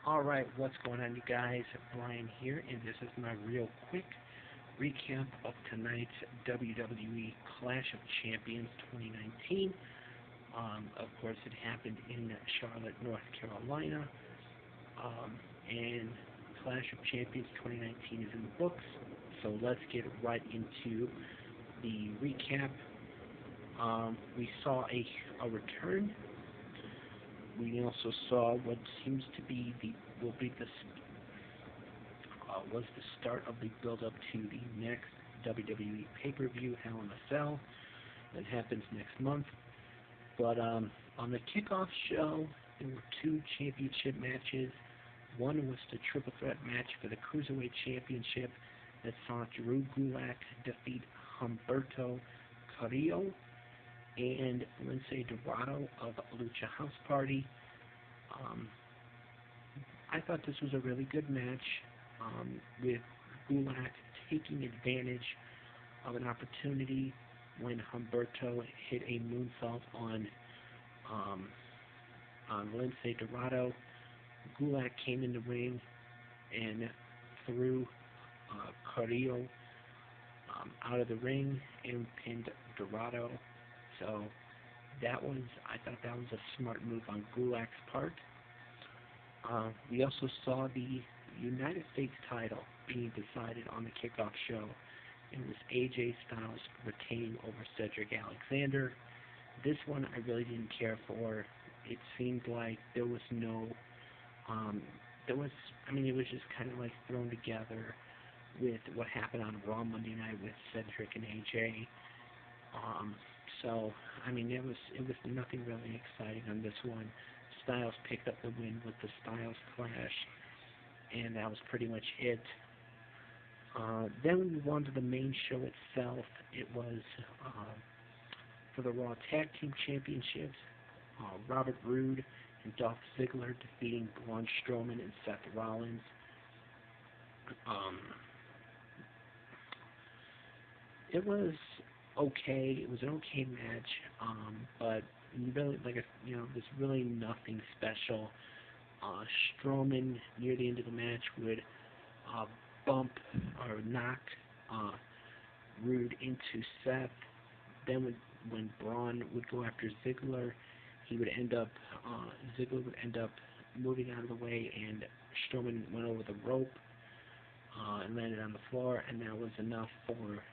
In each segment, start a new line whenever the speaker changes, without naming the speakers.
Alright, what's going on, you guys? Brian here, and this is my real quick recap of tonight's WWE Clash of Champions 2019. Of course, it happened in Charlotte, North Carolina, and Clash of Champions 2019 is in the books, so let's get right into the recap. We saw a return. We also saw what seems to be was the start of the build-up to the next WWE pay-per-view, Hell in a Cell, that happens next month. But on the kickoff show, there were two championship matches. One was the triple threat match for the Cruiserweight Championship that saw Drew Gulak defeat Humberto Carrillo and Lince Dorado of Lucha House Party. I thought this was a really good match, with Gulak taking advantage of an opportunity when Humberto hit a moonsault on Lince Dorado. Gulak came in the ring and threw Carrillo out of the ring and pinned Dorado. So I thought that was a smart move on Gulak's part. We also saw the United States title being decided on the kickoff show. It was AJ Styles retaining over Cedric Alexander. This one I really didn't care for. It seemed like there was no, it was just kind of like thrown together with what happened on Raw Monday Night with Cedric and AJ. It was nothing really exciting on this one. Styles picked up the win with the Styles Clash, and that was pretty much it. Then we move on to the main show itself. It was for the Raw Tag Team Championships. Robert Roode and Dolph Ziggler defeating Braun Strowman and Seth Rollins. It was okay. It was an okay match, but really, there's really nothing special. Strowman near the end of the match would bump or knock Roode into Seth. Then when Braun would go after Ziggler, Ziggler would end up moving out of the way, and Strowman went over the rope and landed on the floor, and that was enough for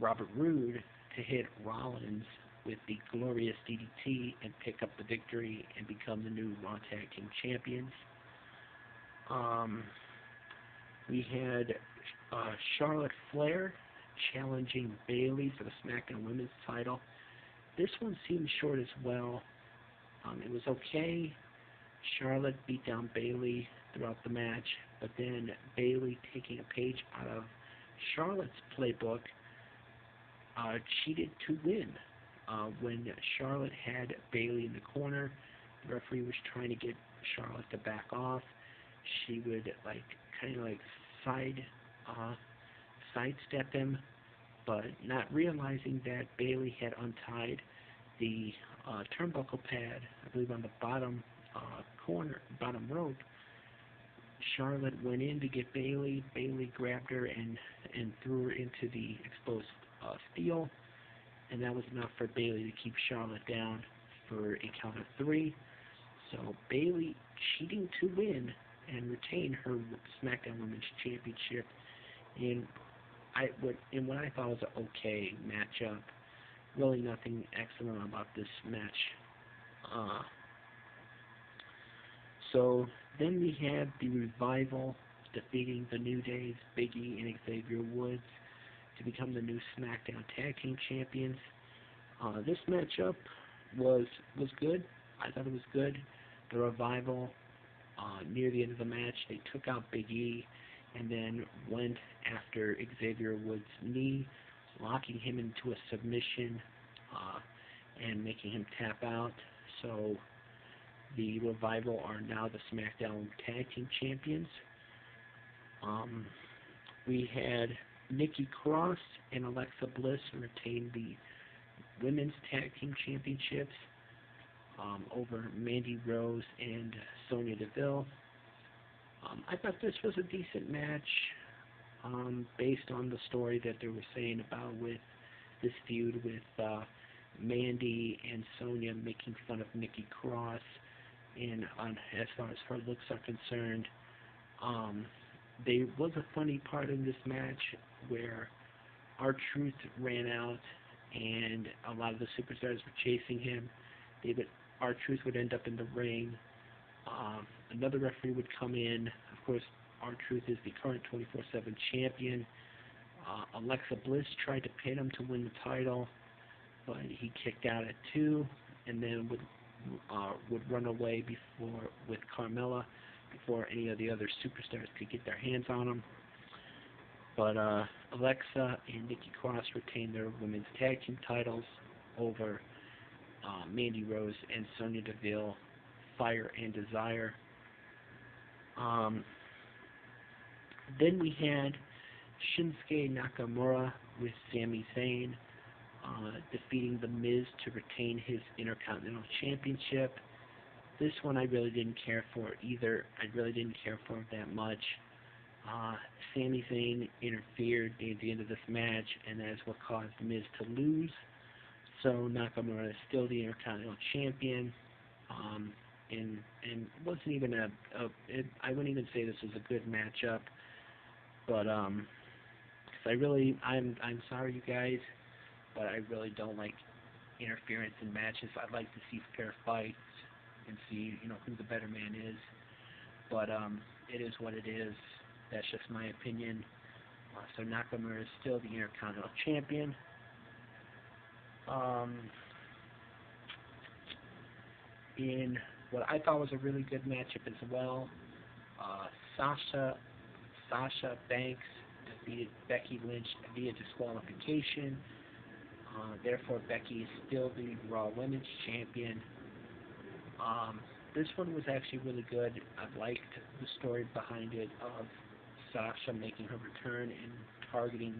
Robert Roode to hit Rollins with the Glorious DDT and pick up the victory and become the new Raw Tag Team Champions. We had Charlotte Flair challenging Bayley for the SmackDown Women's title. This one seemed short as well. It was okay. Charlotte beat down Bayley throughout the match, but then Bayley, taking a page out of Charlotte's playbook, cheated to win. When Charlotte had Bayley in the corner, the referee was trying to get Charlotte to back off. She would sidestep him, but not realizing that Bayley had untied the turnbuckle pad, I believe on the bottom rope. Charlotte went in to get Bayley. Bayley grabbed her and threw her into the exposed steel, and that was enough for Bayley to keep Charlotte down for a count of 3. So Bayley cheating to win and retain her SmackDown Women's Championship in what I thought was an okay matchup. Really nothing excellent about this match. So then we had the Revival defeating the New Day's Big E and Xavier Woods to become the new SmackDown Tag Team Champions. This matchup was good. I thought it was good. The Revival, near the end of the match, they took out Big E and then went after Xavier Woods' knee, locking him into a submission and making him tap out. So the Revival are now the SmackDown Tag Team Champions. We had Nikki Cross and Alexa Bliss retain the Women's Tag Team Championships. over Mandy Rose and Sonya Deville. I thought this was a decent match based on the story that they were saying about with this feud with Mandy and Sonya making fun of Nikki Cross, and as far as her looks are concerned. There was a funny part in this match where R-Truth ran out and a lot of the superstars were chasing him. R-Truth would end up in the ring. Another referee would come in. Of course, R-Truth is the current 24/7 champion. Alexa Bliss tried to pin him to win the title, but he kicked out at 2, and then would run away with Carmella before any of the other superstars could get their hands on him. But Alexa and Nikki Cross retained their women's tag team titles over Mandy Rose and Sonya Deville, Fire and Desire. Then we had Shinsuke Nakamura with Sami Zayn defeating The Miz to retain his Intercontinental Championship. This one I really didn't care for either. I really didn't care for it that much. Sami Zayn interfered at the end of this match, and that is what caused The Miz to lose. So Nakamura is still the Intercontinental Champion. And wasn't even I wouldn't even say this was a good matchup. But cause I'm sorry you guys, but I really don't like interference in matches. I'd like to see fair fights and see, who the better man is. But it is what it is. That's just my opinion. So Nakamura is still the Intercontinental Champion. In what I thought was a really good matchup as well, Sasha Banks defeated Becky Lynch via disqualification. Therefore, Becky is still the Raw Women's Champion. This one was actually really good. I liked the story behind it of Sasha making her return and targeting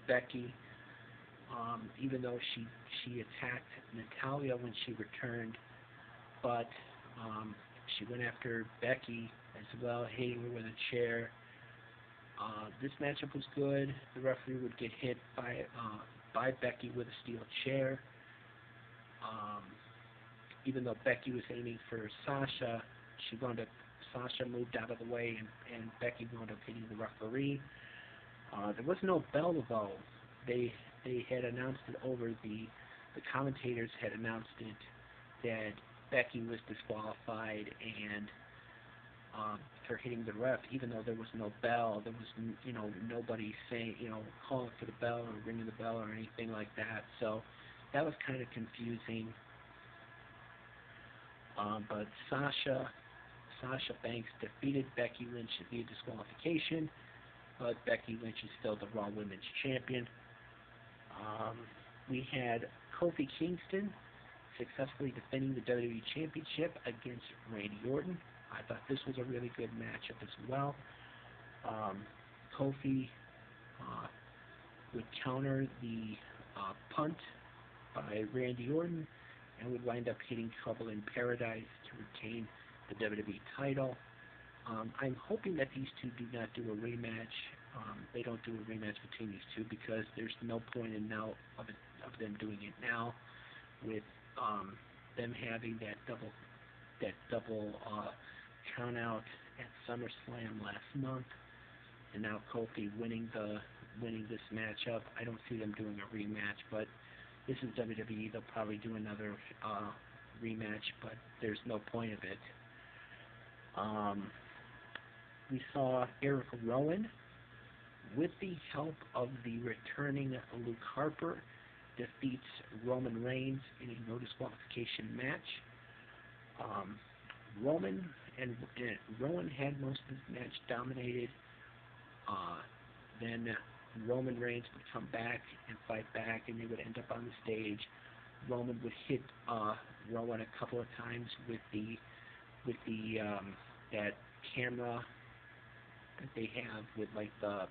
Becky. Even though she attacked Natalya when she returned, but she went after Becky as well, hitting her with a chair. This matchup was good. The referee would get hit by Becky with a steel chair. Even though Becky was aiming for Sasha, Sasha moved out of the way, and Becky wound up hitting the referee. There was no bell though. They had announced it over the commentators had announced it that Becky was disqualified and for hitting the ref, even though there was no bell. There was nobody saying calling for the bell or ringing the bell or anything like that. So that was kind of confusing. But Sasha Banks defeated Becky Lynch via disqualification, but Becky Lynch is still the Raw Women's Champion. We had Kofi Kingston successfully defending the WWE Championship against Randy Orton. I thought this was a really good matchup as well. Kofi would counter the punt by Randy Orton and would wind up hitting Trouble in Paradise to retain the WWE title. I'm hoping that these two do not do a rematch. They don't do a rematch between these two because there's no point in now of them doing it now with them having that double count out at SummerSlam last month, and now Kofi winning this matchup. I don't see them doing a rematch, but this is WWE. They'll probably do another rematch, but there's no point of it. We saw Eric Rowan, with the help of the returning Luke Harper, defeats Roman Reigns in a no disqualification match. Rowan had most of the match dominated. Then Roman Reigns would come back and fight back, and they would end up on the stage. Roman would hit Rowan a couple of times with that camera that they have with that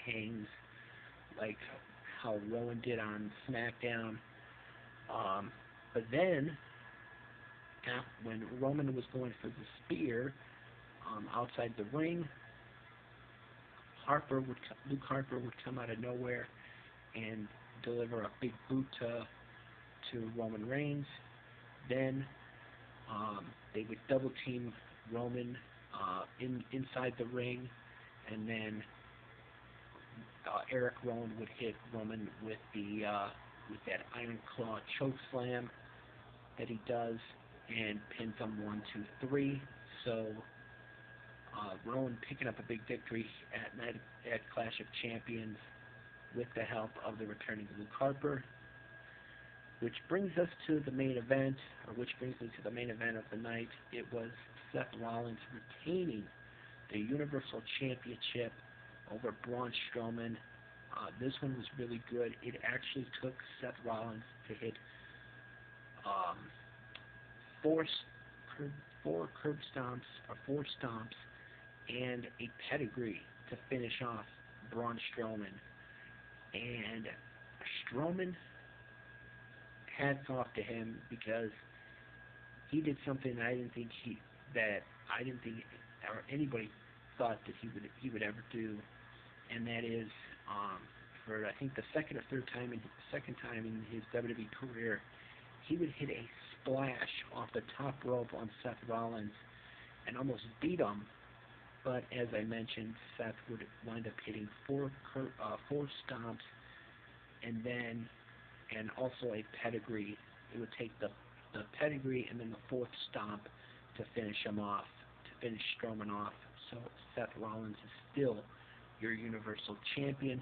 hangs, like how Rowan did on SmackDown. But then when Roman was going for the spear outside the ring, Luke Harper would come out of nowhere and deliver a big boot to Roman Reigns. Then they would double team Roman inside the ring, and then Eric Rowan would hit Roman with that Iron Claw choke slam that he does, and pins him 1, 2, 3. So Rowan picking up a big victory at Clash of Champions with the help of the returning Luke Harper. Which brings us to the main event, or which brings me to the main event of the night. It was Seth Rollins retaining the Universal Championship over Braun Strowman. This one was really good. It actually took Seth Rollins to hit four curb stomps, or 4 stomps, and a pedigree to finish off Braun Strowman. And Strowman, hats off to him, because he did something that I didn't think or anybody thought that he would ever do, and that is for I think the second time in his WWE career, he would hit a splash off the top rope on Seth Rollins and almost beat him. But as I mentioned, Seth would wind up hitting 4 stomps, and also a pedigree. It would take the pedigree and then the 4th stomp to finish Strowman off. So Seth Rollins is still your Universal Champion,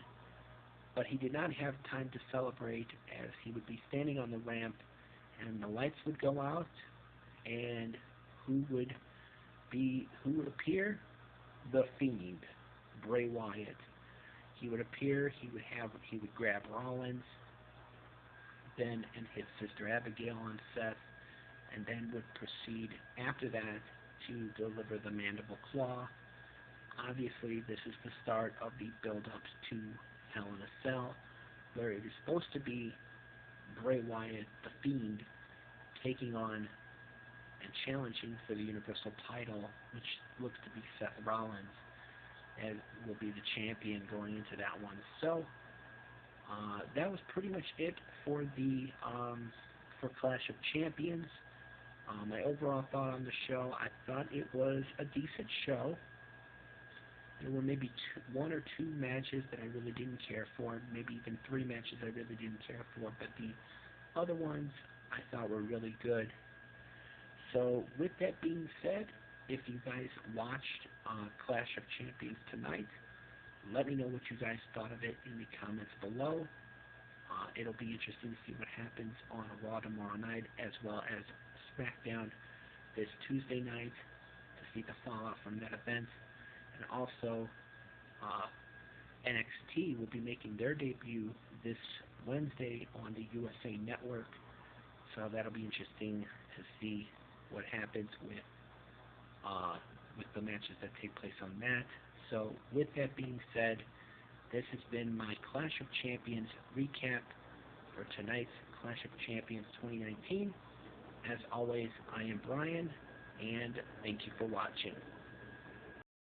but he did not have time to celebrate, as he would be standing on the ramp and the lights would go out, and who would appear? The Fiend, Bray Wyatt. He would appear, he would grab Rollins, then and hit Sister Abigail on Seth, and then would proceed after that to deliver the Mandible Claw. Obviously, this is the start of the build-up to Hell in a Cell, where it is supposed to be Bray Wyatt, the Fiend, taking on and challenging for the Universal title, which looks to be Seth Rollins, and will be the champion going into that one. So that was pretty much it for the for Clash of Champions. My overall thought on the show, I thought it was a decent show. There were maybe 1 or 2 matches that I really didn't care for, maybe even 3 matches I really didn't care for, but the other ones I thought were really good. So with that being said, if you guys watched Clash of Champions tonight, let me know what you guys thought of it in the comments below. It'll be interesting to see what happens on Raw tomorrow night, as well as SmackDown this Tuesday night, to see the fallout from that event. And also, NXT will be making their debut this Wednesday on the USA Network. So that'll be interesting to see what happens with the matches that take place on that. So with that being said, this has been my Clash of Champions recap for tonight's Clash of Champions 2019. As always, I am Brian, and thank you for watching.